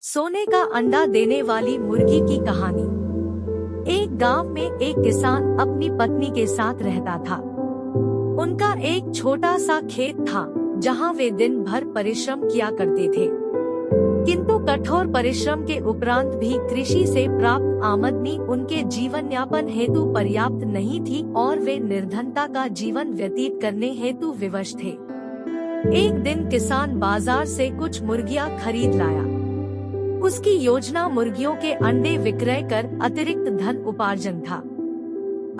सोने का अंडा देने वाली मुर्गी की कहानी। एक गांव में एक किसान अपनी पत्नी के साथ रहता था। उनका एक छोटा सा खेत था जहां वे दिन भर परिश्रम किया करते थे। किंतु कठोर परिश्रम के उपरांत भी कृषि से प्राप्त आमदनी उनके जीवन यापन हेतु पर्याप्त नहीं थी और वे निर्धनता का जीवन व्यतीत करने हेतु विवश थे। एक दिन किसान बाजार से कुछ मुर्गियां खरीद लाया। उसकी योजना मुर्गियों के अंडे विक्रय कर अतिरिक्त धन उपार्जन था।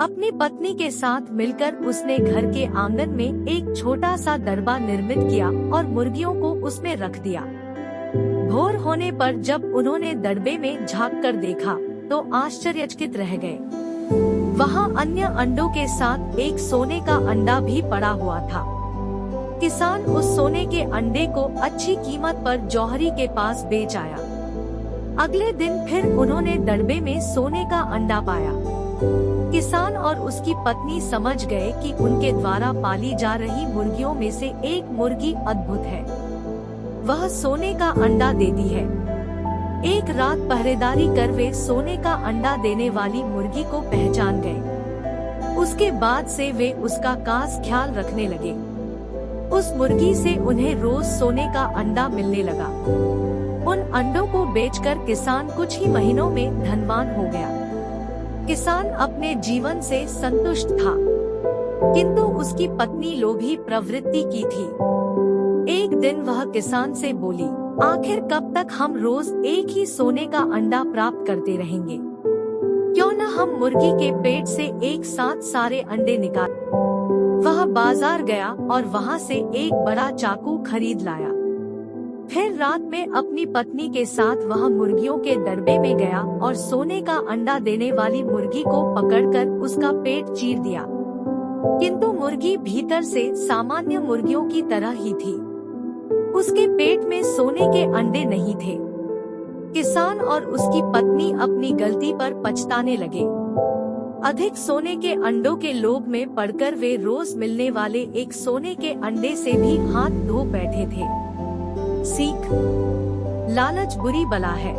अपनी पत्नी के साथ मिलकर उसने घर के आंगन में एक छोटा सा दरबा निर्मित किया और मुर्गियों को उसमें रख दिया। भोर होने पर जब उन्होंने दरबे में झांक कर देखा तो आश्चर्यचकित रह गए। वहाँ अन्य अंडों के साथ एक सोने का अंडा भी पड़ा हुआ था। किसान उस सोने के अंडे को अच्छी कीमत पर जौहरी के पास बेच आया। अगले दिन फिर उन्होंने दड़बे में सोने का अंडा पाया। किसान और उसकी पत्नी समझ गए कि उनके द्वारा पाली जा रही मुर्गियों में से एक मुर्गी अद्भुत है। वह सोने का अंडा देती है। एक रात पहरेदारी कर वे सोने का अंडा देने वाली मुर्गी को पहचान गए। उसके बाद से वे उसका खास ख्याल रखने लगे। उस मुर्गी से उन्हें रोज सोने का अंडा मिलने लगा। उन अंडों को बेचकर किसान कुछ ही महीनों में धनवान हो गया। किसान अपने जीवन से संतुष्ट था, किंतु उसकी पत्नी लोभी प्रवृत्ति की थी। एक दिन वह किसान से बोली, आखिर कब तक हम रोज एक ही सोने का अंडा प्राप्त करते रहेंगे? क्यों न हम मुर्गी के पेट से एक साथ सारे अंडे निकाल। वह बाजार गया और वहाँ से एक बड़ा चाकू खरीद लाया। फिर रात में अपनी पत्नी के साथ वह मुर्गियों के दरबे में गया और सोने का अंडा देने वाली मुर्गी को पकड़कर उसका पेट चीर दिया। किंतु मुर्गी भीतर से सामान्य मुर्गियों की तरह ही थी। उसके पेट में सोने के अंडे नहीं थे। किसान और उसकी पत्नी अपनी गलती पर पछताने लगे। अधिक सोने के अंडों के लोभ में पड़कर वे रोज मिलने वाले एक सोने के अंडे से भी हाथ धो बैठे थे। सीख, लालच बुरी बला है।